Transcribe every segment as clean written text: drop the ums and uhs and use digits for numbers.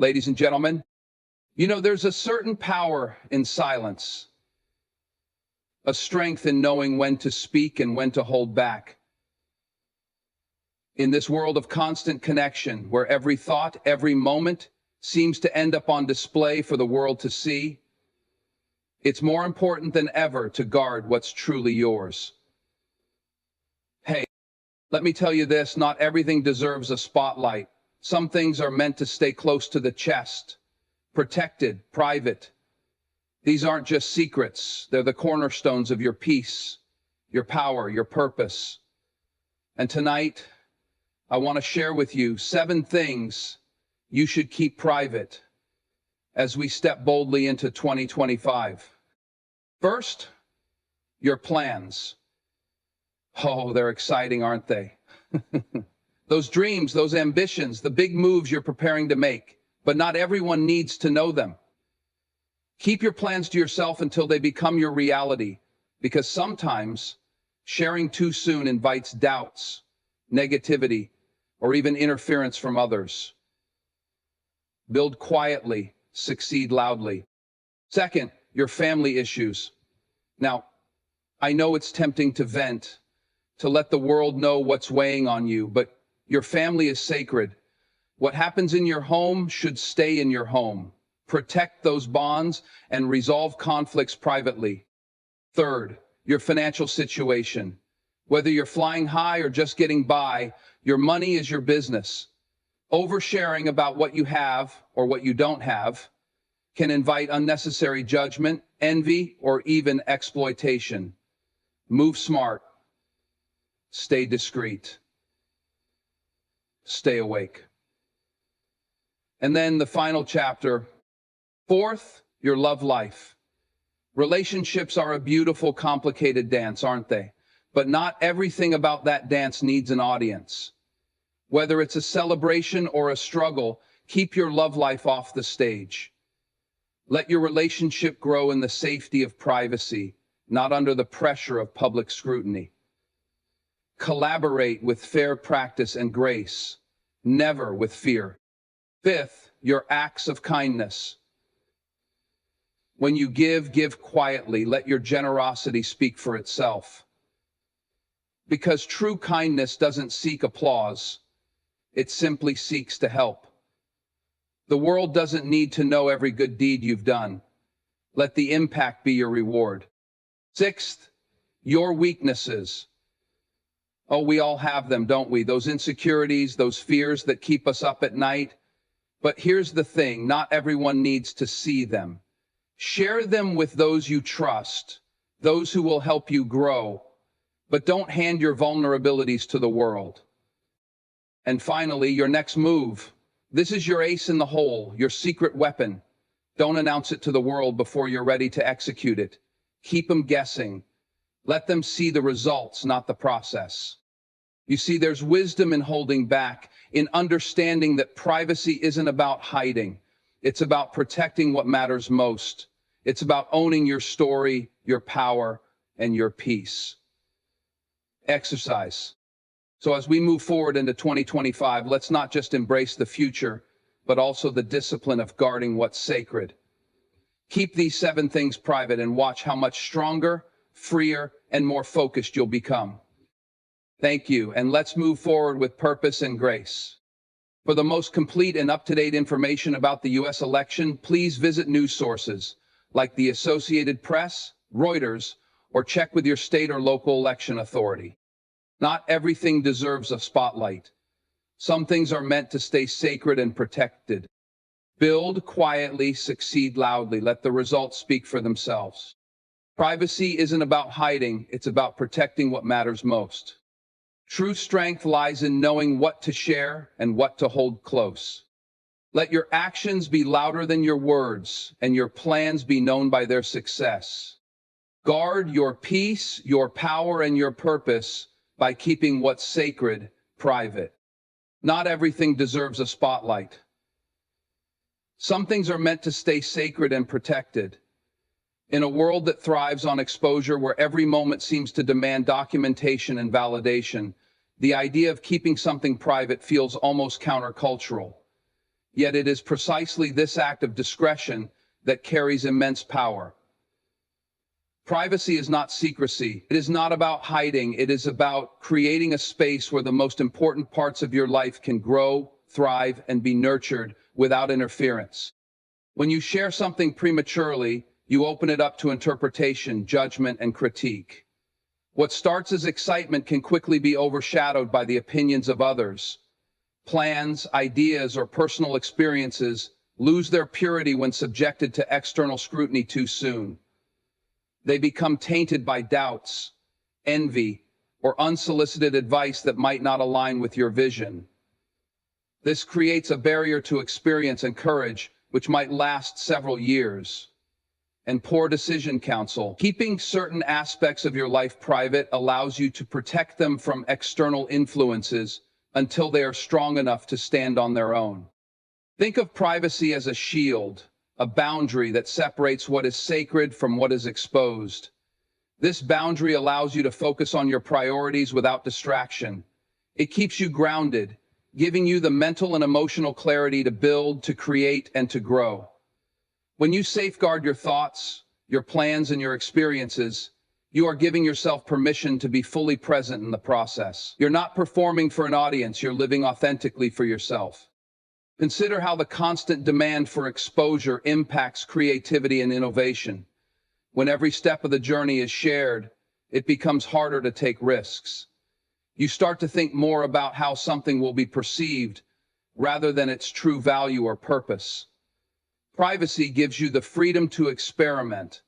Ladies and gentlemen, there's a certain power in silence, a strength in knowing when to speak and when to hold back. In this world of constant connection, where every thought, every moment seems to end up on display for the world to see, it's more important than ever to guard what's truly yours. Hey, let me tell you this, not everything deserves a spotlight. Some things are meant to stay close to the chest, protected, private. These aren't just secrets, they're the cornerstones of your peace, your power, your purpose. And tonight, I want to share with you 7 things you should keep private as we step boldly into 2025. First, your plans. Oh, they're exciting, aren't they? Those dreams, those ambitions, the big moves you're preparing to make, but not everyone needs to know them. Keep your plans to yourself until they become your reality, because sometimes sharing too soon invites doubts, negativity, or even interference from others. Build quietly, succeed loudly. Second, your family issues. Now, I know it's tempting to vent, to let the world know what's weighing on you, but your family is sacred. What happens in your home should stay in your home. Protect those bonds and resolve conflicts privately. Third, your financial situation. Whether you're flying high or just getting by, your money is your business. Oversharing about what you have or what you don't have can invite unnecessary judgment, envy, or even exploitation. Move smart. Stay discreet. Stay awake. And then the final chapter. Fourth, your love life. Relationships are a beautiful, complicated dance, aren't they? But not everything about that dance needs an audience. Whether it's a celebration or a struggle, keep your love life off the stage. Let your relationship grow in the safety of privacy, not under the pressure of public scrutiny. Collaborate with fair practice and grace, never with fear. Fifth, your acts of kindness. When you give quietly. Let your generosity speak for itself. Because true kindness doesn't seek applause. It simply seeks to help. The world doesn't need to know every good deed you've done. Let the impact be your reward. Sixth, your weaknesses. Oh, we all have them, don't we? Those insecurities, those fears that keep us up at night. But here's the thing, not everyone needs to see them. Share them with those you trust, those who will help you grow, but don't hand your vulnerabilities to the world. And finally, your next move. This is your ace in the hole, your secret weapon. Don't announce it to the world before you're ready to execute it. Keep them guessing. Let them see the results, not the process. You see, there's wisdom in holding back, in understanding that privacy isn't about hiding. It's about protecting what matters most. It's about owning your story, your power, and your peace. Exercise. So as we move forward into 2025, let's not just embrace the future, but also the discipline of guarding what's sacred. Keep these 7 things private and watch how much stronger, freer, and more focused you'll become. Thank you, and let's move forward with purpose and grace. For the most complete and up-to-date information about the U.S. election, please visit news sources like the Associated Press, Reuters, or check with your state or local election authority. Not everything deserves a spotlight. Some things are meant to stay sacred and protected. Build quietly, succeed loudly. Let the results speak for themselves. Privacy isn't about hiding, it's about protecting what matters most. True strength lies in knowing what to share and what to hold close. Let your actions be louder than your words, and your plans be known by their success. Guard your peace, your power, and your purpose by keeping what's sacred private. Not everything deserves a spotlight. Some things are meant to stay sacred and protected. In a world that thrives on exposure, where every moment seems to demand documentation and validation, the idea of keeping something private feels almost countercultural. Yet it is precisely this act of discretion that carries immense power. Privacy is not secrecy. It is not about hiding. It is about creating a space where the most important parts of your life can grow, thrive, and be nurtured without interference. When you share something prematurely, you open it up to interpretation, judgment, and critique. What starts as excitement can quickly be overshadowed by the opinions of others. Plans, ideas, or personal experiences lose their purity when subjected to external scrutiny too soon. They become tainted by doubts, envy, or unsolicited advice that might not align with your vision. This creates a barrier to experience and courage, which might last several years. And poor decision counsel. Keeping certain aspects of your life private allows you to protect them from external influences until they are strong enough to stand on their own. Think of privacy as a shield, a boundary that separates what is sacred from what is exposed. This boundary allows you to focus on your priorities without distraction. It keeps you grounded, giving you the mental and emotional clarity to build, to create, and to grow. When you safeguard your thoughts, your plans, and your experiences, you are giving yourself permission to be fully present in the process. You're not performing for an audience, you're living authentically for yourself. Consider how the constant demand for exposure impacts creativity and innovation. When every step of the journey is shared, it becomes harder to take risks. You start to think more about how something will be perceived rather than its true value or purpose. Privacy gives you the freedom to experiment,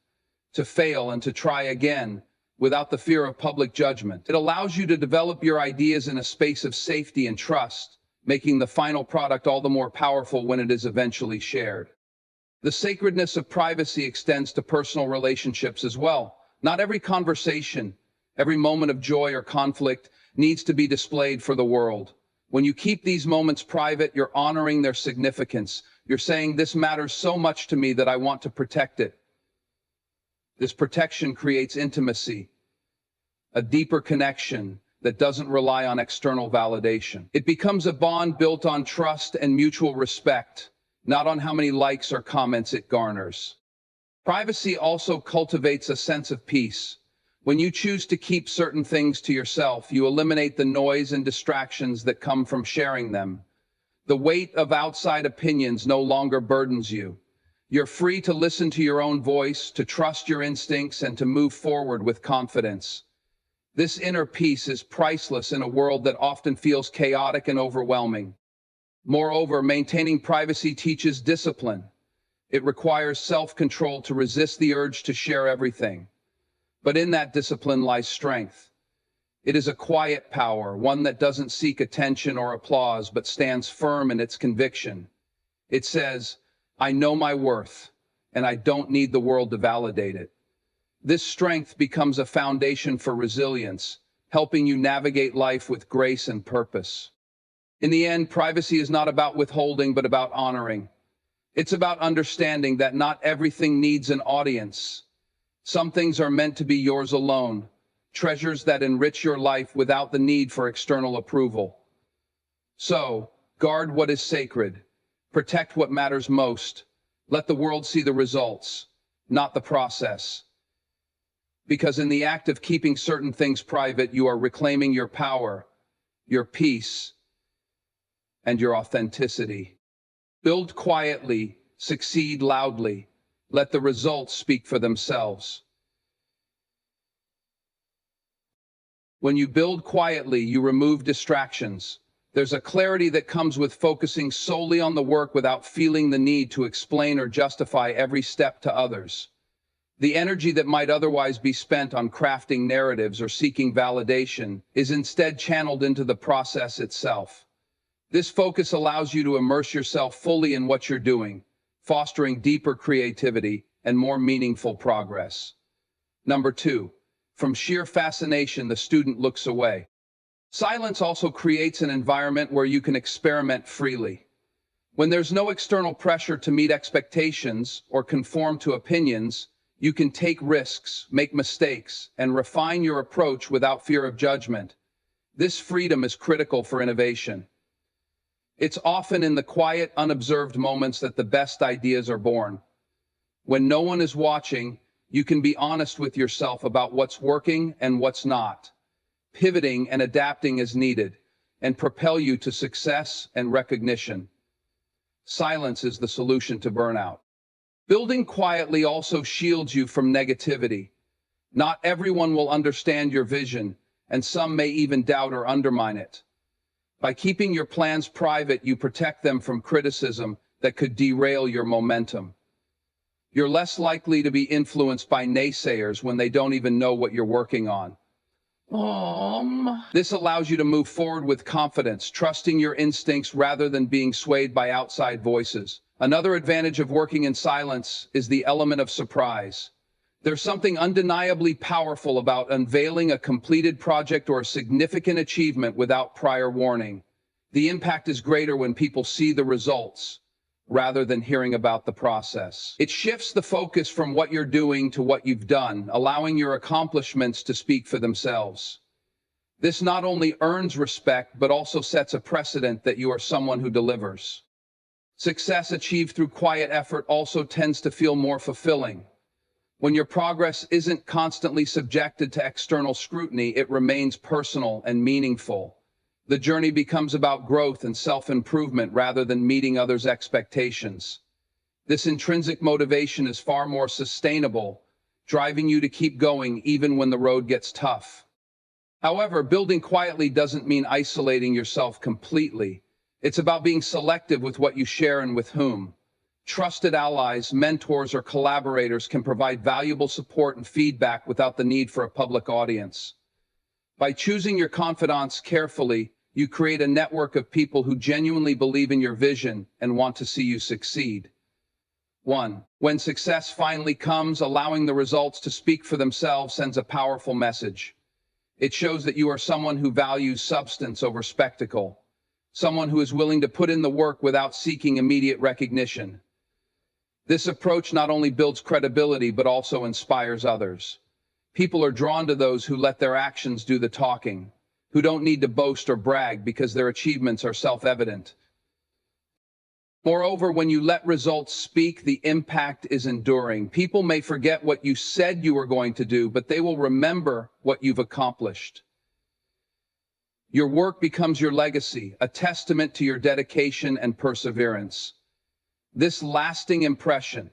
to fail, and to try again without the fear of public judgment. It allows you to develop your ideas in a space of safety and trust, making the final product all the more powerful when it is eventually shared. The sacredness of privacy extends to personal relationships as well. Not every conversation, every moment of joy or conflict needs to be displayed for the world. When you keep these moments private, you're honoring their significance. You're saying, this matters so much to me that I want to protect it. This protection creates intimacy, a deeper connection that doesn't rely on external validation. It becomes a bond built on trust and mutual respect, not on how many likes or comments it garners. Privacy also cultivates a sense of peace. When you choose to keep certain things to yourself, you eliminate the noise and distractions that come from sharing them. The weight of outside opinions no longer burdens you. You're free to listen to your own voice, to trust your instincts, and to move forward with confidence. This inner peace is priceless in a world that often feels chaotic and overwhelming. Moreover, maintaining privacy teaches discipline. It requires self-control to resist the urge to share everything. But in that discipline lies strength. It is a quiet power, one that doesn't seek attention or applause, but stands firm in its conviction. It says, I know my worth, and I don't need the world to validate it. This strength becomes a foundation for resilience, helping you navigate life with grace and purpose. In the end, privacy is not about withholding, but about honoring. It's about understanding that not everything needs an audience. Some things are meant to be yours alone, treasures that enrich your life without the need for external approval. So, guard what is sacred. Protect what matters most. Let the world see the results, not the process. Because in the act of keeping certain things private, you are reclaiming your power, your peace, and your authenticity. Build quietly, succeed loudly. Let the results speak for themselves. When you build quietly, you remove distractions. There's a clarity that comes with focusing solely on the work without feeling the need to explain or justify every step to others. The energy that might otherwise be spent on crafting narratives or seeking validation is instead channeled into the process itself. This focus allows you to immerse yourself fully in what you're doing, fostering deeper creativity and more meaningful progress. Number 2. From sheer fascination, the student looks away. Silence also creates an environment where you can experiment freely. When there's no external pressure to meet expectations or conform to opinions, you can take risks, make mistakes, and refine your approach without fear of judgment. This freedom is critical for innovation. It's often in the quiet, unobserved moments that the best ideas are born. When no one is watching, you can be honest with yourself about what's working and what's not, pivoting and adapting as needed, and propel you to success and recognition. Silence is the solution to burnout. Building quietly also shields you from negativity. Not everyone will understand your vision, and some may even doubt or undermine it. By keeping your plans private, you protect them from criticism that could derail your momentum. You're less likely to be influenced by naysayers when they don't even know what you're working on. This allows you to move forward with confidence, trusting your instincts rather than being swayed by outside voices. Another advantage of working in silence is the element of surprise. There's something undeniably powerful about unveiling a completed project or a significant achievement without prior warning. The impact is greater when people see the results rather than hearing about the process. It shifts the focus from what you're doing to what you've done, allowing your accomplishments to speak for themselves. This not only earns respect, but also sets a precedent that you are someone who delivers. Success achieved through quiet effort also tends to feel more fulfilling. When your progress isn't constantly subjected to external scrutiny, it remains personal and meaningful. The journey becomes about growth and self-improvement rather than meeting others' expectations. This intrinsic motivation is far more sustainable, driving you to keep going even when the road gets tough. However, building quietly doesn't mean isolating yourself completely. It's about being selective with what you share and with whom. Trusted allies, mentors, or collaborators can provide valuable support and feedback without the need for a public audience. By choosing your confidants carefully, you create a network of people who genuinely believe in your vision and want to see you succeed. 1. When success finally comes, allowing the results to speak for themselves sends a powerful message. It shows that you are someone who values substance over spectacle, someone who is willing to put in the work without seeking immediate recognition. This approach not only builds credibility but also inspires others. People are drawn to those who let their actions do the talking, who don't need to boast or brag because their achievements are self-evident. Moreover, when you let results speak, the impact is enduring. People may forget what you said you were going to do, but they will remember what you've accomplished. Your work becomes your legacy, a testament to your dedication and perseverance. This lasting impression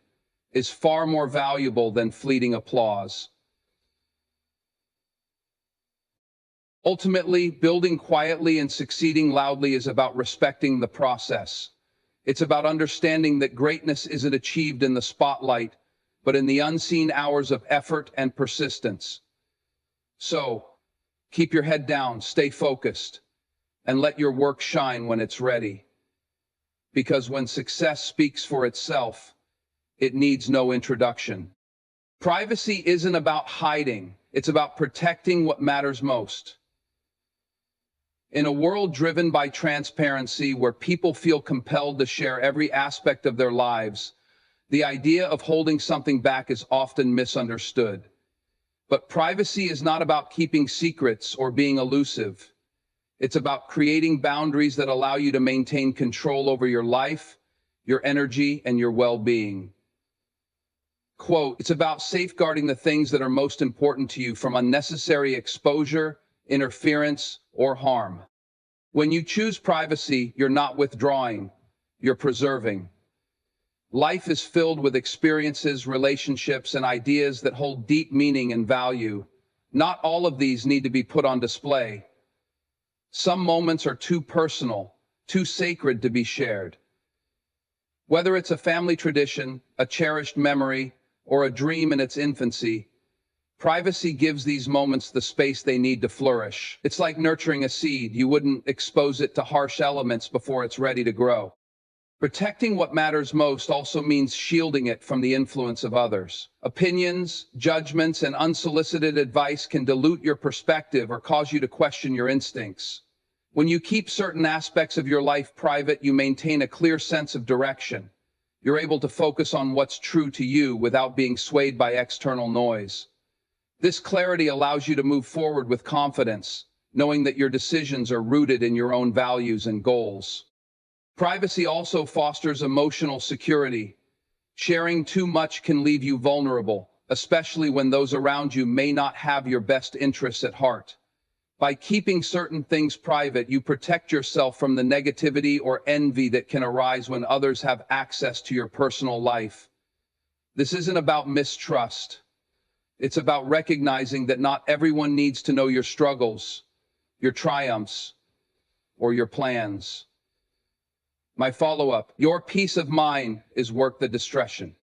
is far more valuable than fleeting applause. Ultimately, building quietly and succeeding loudly is about respecting the process. It's about understanding that greatness isn't achieved in the spotlight, but in the unseen hours of effort and persistence. So, keep your head down, stay focused, and let your work shine when it's ready. Because when success speaks for itself, it needs no introduction. Privacy isn't about hiding, it's about protecting what matters most. In a world driven by transparency, where people feel compelled to share every aspect of their lives, the idea of holding something back is often misunderstood. But privacy is not about keeping secrets or being elusive. It's about creating boundaries that allow you to maintain control over your life, your energy, and your well-being. Quote, it's about safeguarding the things that are most important to you from unnecessary exposure, interference, or harm. When you choose privacy, you're not withdrawing, you're preserving. Life is filled with experiences, relationships, and ideas that hold deep meaning and value. Not all of these need to be put on display. Some moments are too personal, too sacred to be shared. Whether it's a family tradition, a cherished memory, or a dream in its infancy, privacy gives these moments the space they need to flourish. It's like nurturing a seed. You wouldn't expose it to harsh elements before it's ready to grow. Protecting what matters most also means shielding it from the influence of others. Opinions, judgments, and unsolicited advice can dilute your perspective or cause you to question your instincts. When you keep certain aspects of your life private, you maintain a clear sense of direction. You're able to focus on what's true to you without being swayed by external noise. This clarity allows you to move forward with confidence, knowing that your decisions are rooted in your own values and goals. Privacy also fosters emotional security. Sharing too much can leave you vulnerable, especially when those around you may not have your best interests at heart. By keeping certain things private, you protect yourself from the negativity or envy that can arise when others have access to your personal life. This isn't about mistrust. It's about recognizing that not everyone needs to know your struggles, your triumphs, or your plans. My follow-up: your peace of mind is worth the discretion.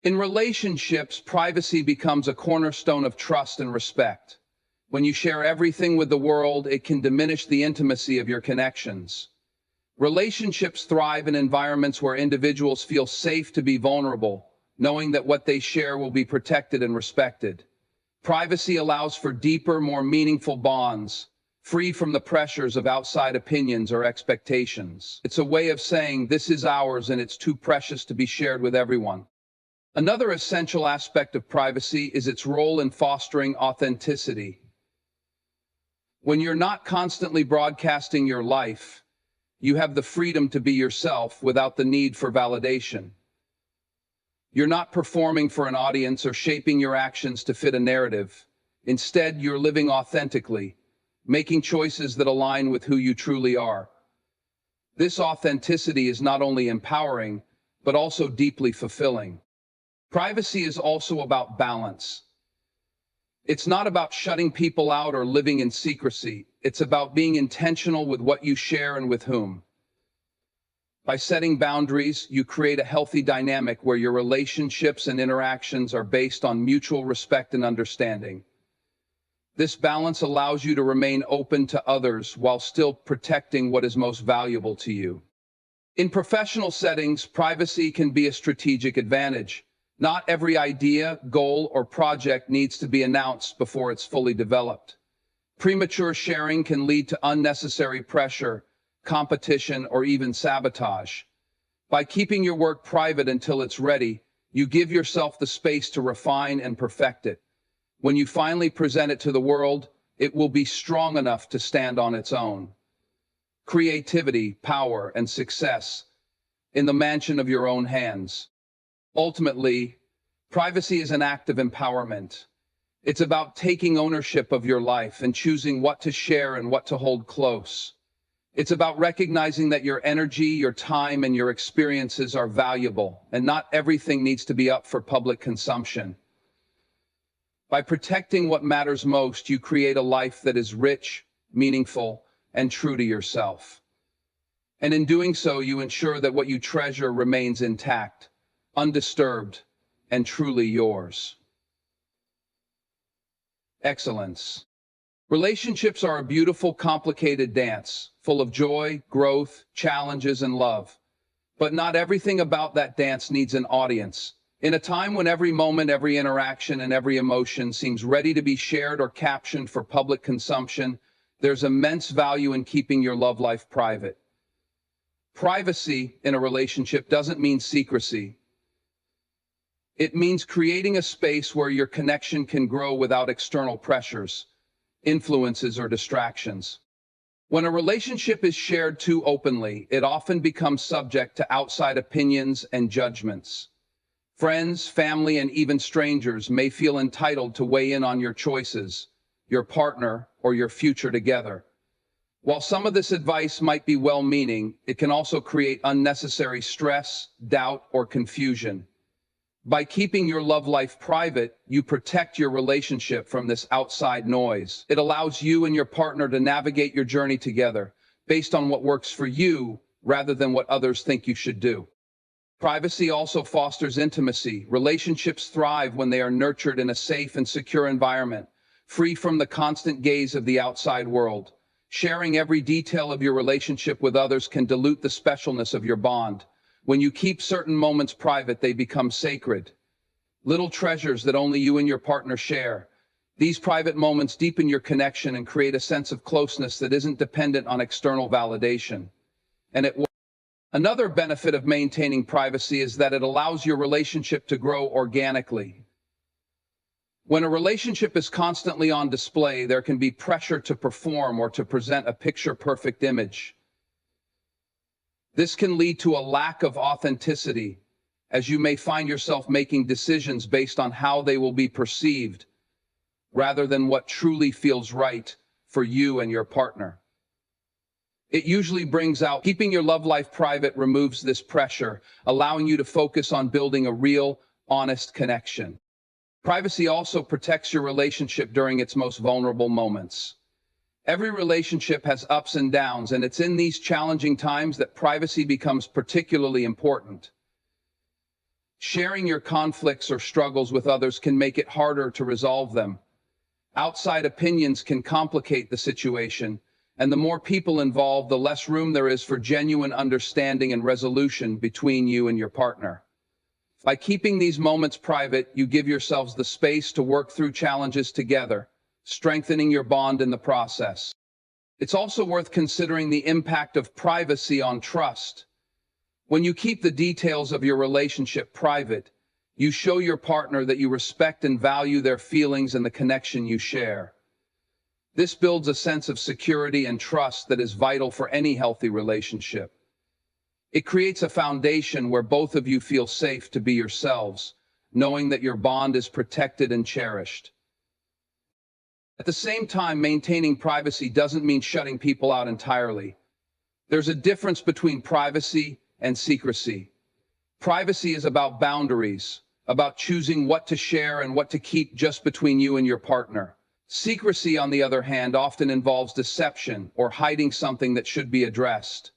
In relationships, privacy becomes a cornerstone of trust and respect. When you share everything with the world, it can diminish the intimacy of your connections. Relationships thrive in environments where individuals feel safe to be vulnerable, knowing that what they share will be protected and respected. Privacy allows for deeper, more meaningful bonds, free from the pressures of outside opinions or expectations. It's a way of saying, this is ours and it's too precious to be shared with everyone. Another essential aspect of privacy is its role in fostering authenticity. When you're not constantly broadcasting your life, you have the freedom to be yourself without the need for validation. You're not performing for an audience or shaping your actions to fit a narrative. Instead, you're living authentically, making choices that align with who you truly are. This authenticity is not only empowering, but also deeply fulfilling. Privacy is also about balance. It's not about shutting people out or living in secrecy. It's about being intentional with what you share and with whom. By setting boundaries, you create a healthy dynamic where your relationships and interactions are based on mutual respect and understanding. This balance allows you to remain open to others while still protecting what is most valuable to you. In professional settings, privacy can be a strategic advantage. Not every idea, goal, or project needs to be announced before it's fully developed. Premature sharing can lead to unnecessary pressure, competition, or even sabotage. By keeping your work private until it's ready, you give yourself the space to refine and perfect it. When you finally present it to the world, it will be strong enough to stand on its own. Creativity, power, and success in the mansion of your own hands. Ultimately, privacy is an act of empowerment. It's about taking ownership of your life and choosing what to share and what to hold close. It's about recognizing that your energy, your time, and your experiences are valuable, and not everything needs to be up for public consumption. By protecting what matters most, you create a life that is rich, meaningful, and true to yourself. And in doing so, you ensure that what you treasure remains intact, undisturbed, and truly yours. Excellence. Relationships are a beautiful, complicated dance, full of joy, growth, challenges, and love. But not everything about that dance needs an audience. In a time when every moment, every interaction, and every emotion seems ready to be shared or captioned for public consumption, there's immense value in keeping your love life private. Privacy in a relationship doesn't mean secrecy. It means creating a space where your connection can grow without external pressures, influences, or distractions. When a relationship is shared too openly, it often becomes subject to outside opinions and judgments. Friends, family, and even strangers may feel entitled to weigh in on your choices, your partner, or your future together. While some of this advice might be well-meaning, it can also create unnecessary stress, doubt, or confusion. By keeping your love life private, you protect your relationship from this outside noise. It allows you and your partner to navigate your journey together, based on what works for you, rather than what others think you should do. Privacy also fosters intimacy. Relationships thrive when they are nurtured in a safe and secure environment, free from the constant gaze of the outside world. Sharing every detail of your relationship with others can dilute the specialness of your bond. When you keep certain moments private, they become sacred, little treasures that only you and your partner share. These private moments deepen your connection and create a sense of closeness that isn't dependent on external validation. Another benefit of maintaining privacy is that it allows your relationship to grow organically. When a relationship is constantly on display, there can be pressure to perform or to present a picture-perfect image. This can lead to a lack of authenticity, as you may find yourself making decisions based on how they will be perceived, rather than what truly feels right for you and your partner. It usually brings out keeping your love life private removes this pressure, allowing you to focus on building a real, honest connection. Privacy also protects your relationship during its most vulnerable moments. Every relationship has ups and downs, and it's in these challenging times that privacy becomes particularly important. Sharing your conflicts or struggles with others can make it harder to resolve them. Outside opinions can complicate the situation, and the more people involved, the less room there is for genuine understanding and resolution between you and your partner. By keeping these moments private, you give yourselves the space to work through challenges together, strengthening your bond in the process. It's also worth considering the impact of privacy on trust. When you keep the details of your relationship private, you show your partner that you respect and value their feelings and the connection you share. This builds a sense of security and trust that is vital for any healthy relationship. It creates a foundation where both of you feel safe to be yourselves, knowing that your bond is protected and cherished. At the same time, maintaining privacy doesn't mean shutting people out entirely. There's a difference between privacy and secrecy. Privacy is about boundaries, about choosing what to share and what to keep just between you and your partner. Secrecy, on the other hand, often involves deception or hiding something that should be addressed.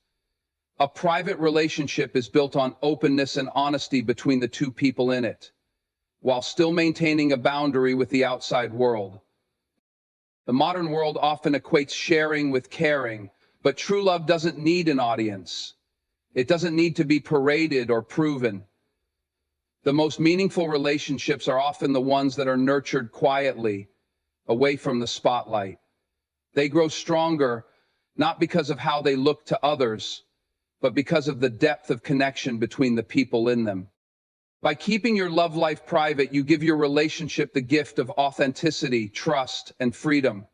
A private relationship is built on openness and honesty between the two people in it, while still maintaining a boundary with the outside world. The modern world often equates sharing with caring, but true love doesn't need an audience. It doesn't need to be paraded or proven. The most meaningful relationships are often the ones that are nurtured quietly, away from the spotlight. They grow stronger, not because of how they look to others, but because of the depth of connection between the people in them. By keeping your love life private, you give your relationship the gift of authenticity, trust, and freedom.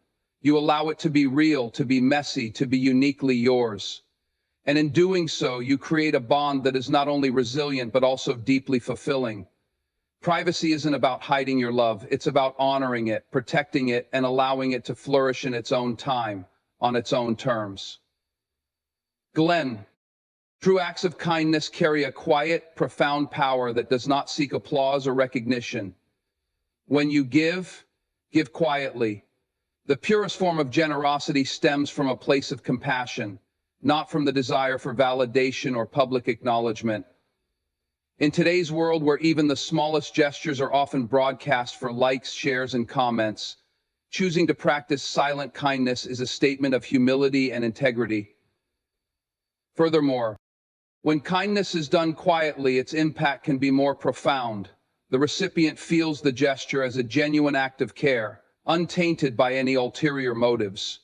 You allow it to be real, to be messy, to be uniquely yours. And in doing so, you create a bond that is not only resilient, but also deeply fulfilling. Privacy isn't about hiding your love. It's about honoring it, protecting it, and allowing it to flourish in its own time, on its own terms. Glenn. True acts of kindness carry a quiet, profound power that does not seek applause or recognition. When you give quietly. The purest form of generosity stems from a place of compassion, not from the desire for validation or public acknowledgement. In today's world, where even the smallest gestures are often broadcast for likes, shares, and comments, choosing to practice silent kindness is a statement of humility and integrity. Furthermore, when kindness is done quietly, its impact can be more profound. The recipient feels the gesture as a genuine act of care, untainted by any ulterior motives.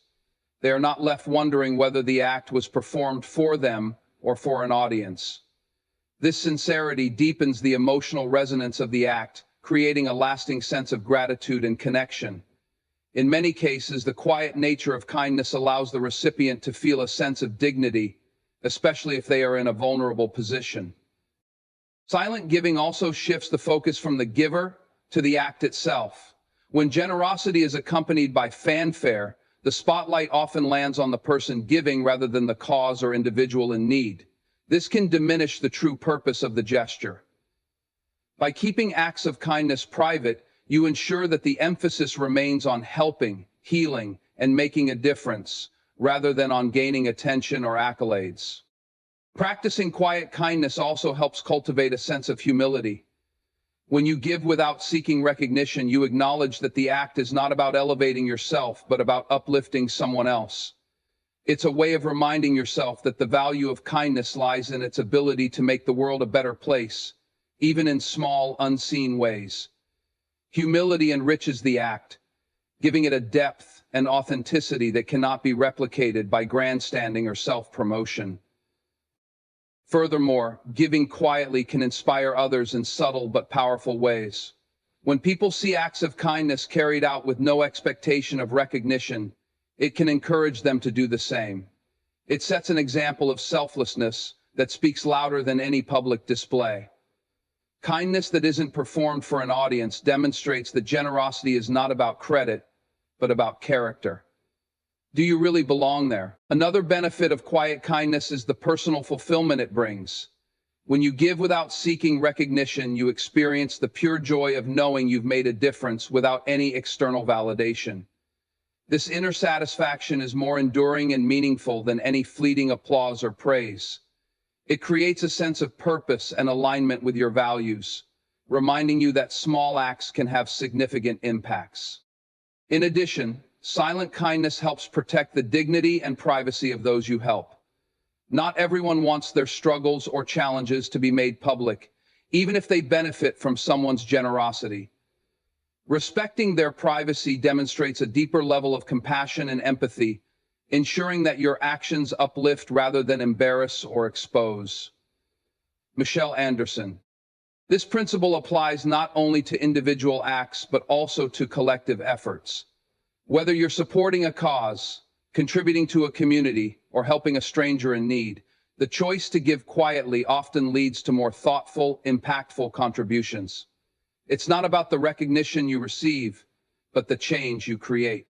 They are not left wondering whether the act was performed for them or for an audience. This sincerity deepens the emotional resonance of the act, creating a lasting sense of gratitude and connection. In many cases, the quiet nature of kindness allows the recipient to feel a sense of dignity, especially if they are in a vulnerable position. Silent giving also shifts the focus from the giver to the act itself. When generosity is accompanied by fanfare, the spotlight often lands on the person giving rather than the cause or individual in need. This can diminish the true purpose of the gesture. By keeping acts of kindness private, you ensure that the emphasis remains on helping, healing, and making a difference, rather than on gaining attention or accolades. Practicing quiet kindness also helps cultivate a sense of humility. When you give without seeking recognition, you acknowledge that the act is not about elevating yourself, but about uplifting someone else. It's a way of reminding yourself that the value of kindness lies in its ability to make the world a better place, even in small, unseen ways. Humility enriches the act, giving it a depth and authenticity that cannot be replicated by grandstanding or self-promotion. Furthermore, giving quietly can inspire others in subtle but powerful ways. When people see acts of kindness carried out with no expectation of recognition, it can encourage them to do the same. It sets an example of selflessness, that speaks louder than any public display. Kindness that isn't performed for an audience demonstrates that generosity is not about credit, but about character. Do you really belong there? Another benefit of quiet kindness is the personal fulfillment it brings. When you give without seeking recognition, you experience the pure joy of knowing you've made a difference without any external validation. This inner satisfaction is more enduring and meaningful than any fleeting applause or praise. It creates a sense of purpose and alignment with your values, reminding you that small acts can have significant impacts. In addition, silent kindness helps protect the dignity and privacy of those you help. Not everyone wants their struggles or challenges to be made public, even if they benefit from someone's generosity. Respecting their privacy demonstrates a deeper level of compassion and empathy, ensuring that your actions uplift rather than embarrass or expose. Michelle Anderson. This principle applies not only to individual acts, but also to collective efforts. Whether you're supporting a cause, contributing to a community, or helping a stranger in need, the choice to give quietly often leads to more thoughtful, impactful contributions. It's not about the recognition you receive, but the change you create.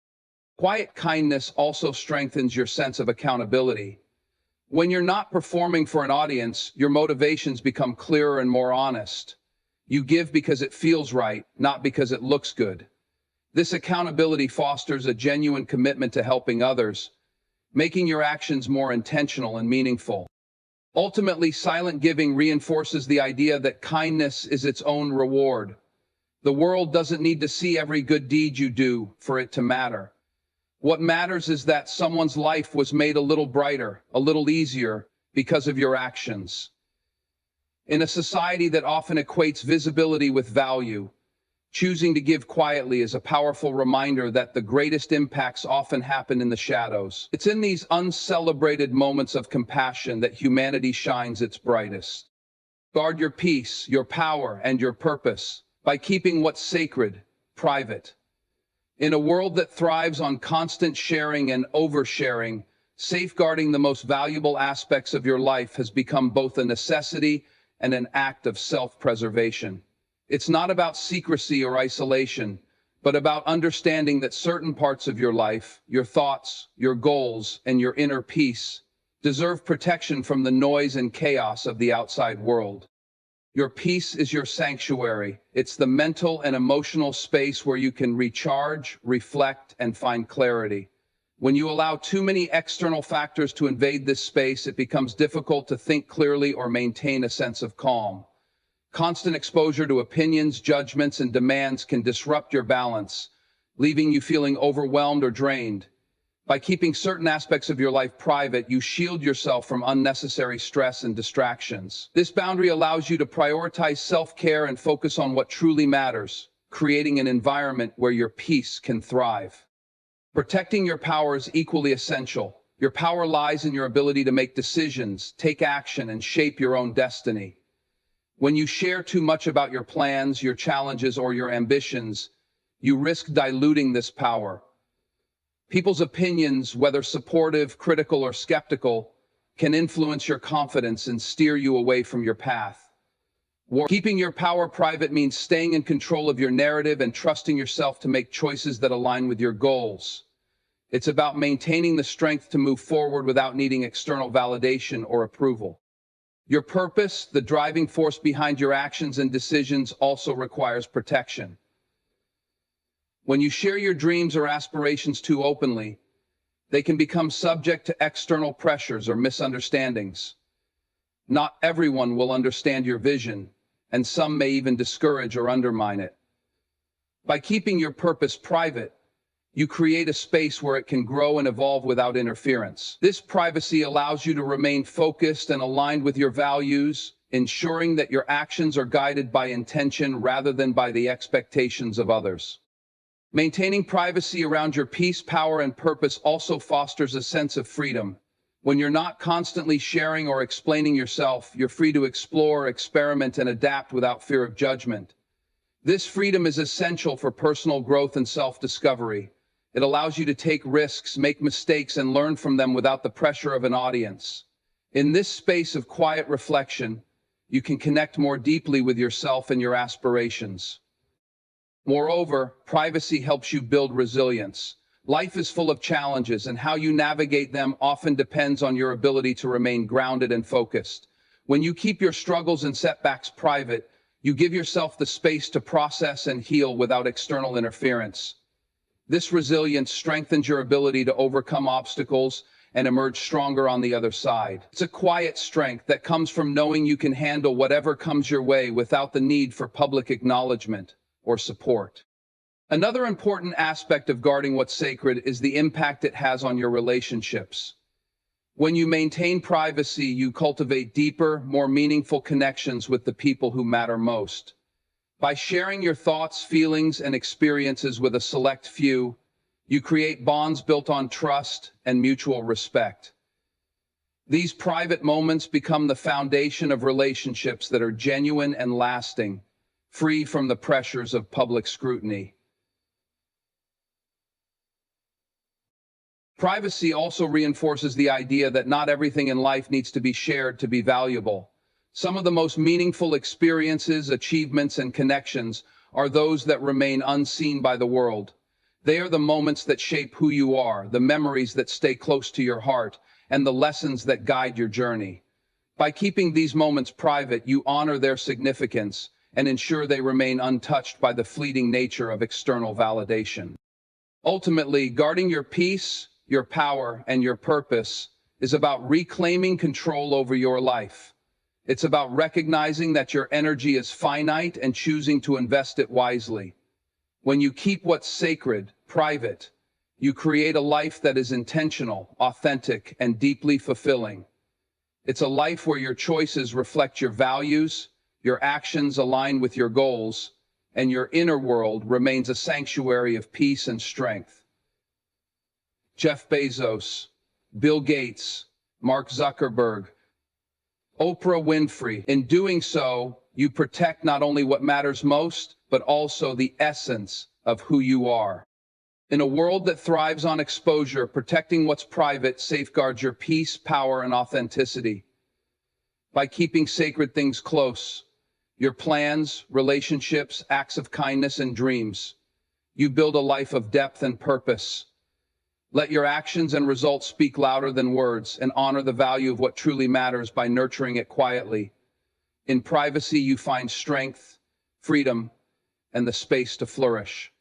Quiet kindness also strengthens your sense of accountability. When you're not performing for an audience, your motivations become clearer and more honest. You give because it feels right, not because it looks good. This accountability fosters a genuine commitment to helping others, making your actions more intentional and meaningful. Ultimately, silent giving reinforces the idea that kindness is its own reward. The world doesn't need to see every good deed you do for it to matter. What matters is that someone's life was made a little brighter, a little easier, because of your actions. In a society that often equates visibility with value, choosing to give quietly is a powerful reminder that the greatest impacts often happen in the shadows. It's in these uncelebrated moments of compassion that humanity shines its brightest. Guard your peace, your power, and your purpose by keeping what's sacred, private. In a world that thrives on constant sharing and oversharing, safeguarding the most valuable aspects of your life has become both a necessity and an act of self-preservation. It's not about secrecy or isolation, but about understanding that certain parts of your life, your thoughts, your goals, and your inner peace deserve protection from the noise and chaos of the outside world. Your peace is your sanctuary. It's the mental and emotional space where you can recharge, reflect, and find clarity. When you allow too many external factors to invade this space, it becomes difficult to think clearly or maintain a sense of calm. Constant exposure to opinions, judgments, and demands can disrupt your balance, leaving you feeling overwhelmed or drained. By keeping certain aspects of your life private, you shield yourself from unnecessary stress and distractions. This boundary allows you to prioritize self-care and focus on what truly matters, creating an environment where your peace can thrive. Protecting your power is equally essential. Your power lies in your ability to make decisions, take action, and shape your own destiny. When you share too much about your plans, your challenges, or your ambitions, you risk diluting this power. People's opinions, whether supportive, critical, or skeptical, can influence your confidence and steer you away from your path. Keeping your power private means staying in control of your narrative and trusting yourself to make choices that align with your goals. It's about maintaining the strength to move forward without needing external validation or approval. Your purpose, the driving force behind your actions and decisions, also requires protection. When you share your dreams or aspirations too openly, they can become subject to external pressures or misunderstandings. Not everyone will understand your vision, and some may even discourage or undermine it. By keeping your purpose private, you create a space where it can grow and evolve without interference. This privacy allows you to remain focused and aligned with your values, ensuring that your actions are guided by intention rather than by the expectations of others. Maintaining privacy around your peace, power, and purpose also fosters a sense of freedom. When you're not constantly sharing or explaining yourself, you're free to explore, experiment, and adapt without fear of judgment. This freedom is essential for personal growth and self-discovery. It allows you to take risks, make mistakes, and learn from them without the pressure of an audience. In this space of quiet reflection, you can connect more deeply with yourself and your aspirations. Moreover, privacy helps you build resilience. Life is full of challenges, and how you navigate them often depends on your ability to remain grounded and focused. When you keep your struggles and setbacks private, you give yourself the space to process and heal without external interference. This resilience strengthens your ability to overcome obstacles and emerge stronger on the other side. It's a quiet strength that comes from knowing you can handle whatever comes your way without the need for public acknowledgement or support. Another important aspect of guarding what's sacred is the impact it has on your relationships. When you maintain privacy, you cultivate deeper, more meaningful connections with the people who matter most. By sharing your thoughts, feelings, and experiences with a select few, you create bonds built on trust and mutual respect. These private moments become the foundation of relationships that are genuine and lasting, free from the pressures of public scrutiny. Privacy also reinforces the idea that not everything in life needs to be shared to be valuable. Some of the most meaningful experiences, achievements, and connections are those that remain unseen by the world. They are the moments that shape who you are, the memories that stay close to your heart, and the lessons that guide your journey. By keeping these moments private, you honor their significance and ensure they remain untouched by the fleeting nature of external validation. Ultimately, guarding your peace, your power, and your purpose is about reclaiming control over your life. It's about recognizing that your energy is finite and choosing to invest it wisely. When you keep what's sacred, private, you create a life that is intentional, authentic, and deeply fulfilling. It's a life where your choices reflect your values, your actions align with your goals, and your inner world remains a sanctuary of peace and strength. Jeff Bezos, Bill Gates, Mark Zuckerberg, Oprah Winfrey. In doing so, you protect not only what matters most, but also the essence of who you are. In a world that thrives on exposure, protecting what's private safeguards your peace, power, and authenticity. By keeping sacred things close, your plans, relationships, acts of kindness, and dreams, you build a life of depth and purpose. Let your actions and results speak louder than words, and honor the value of what truly matters by nurturing it quietly. In privacy, you find strength, freedom, and the space to flourish.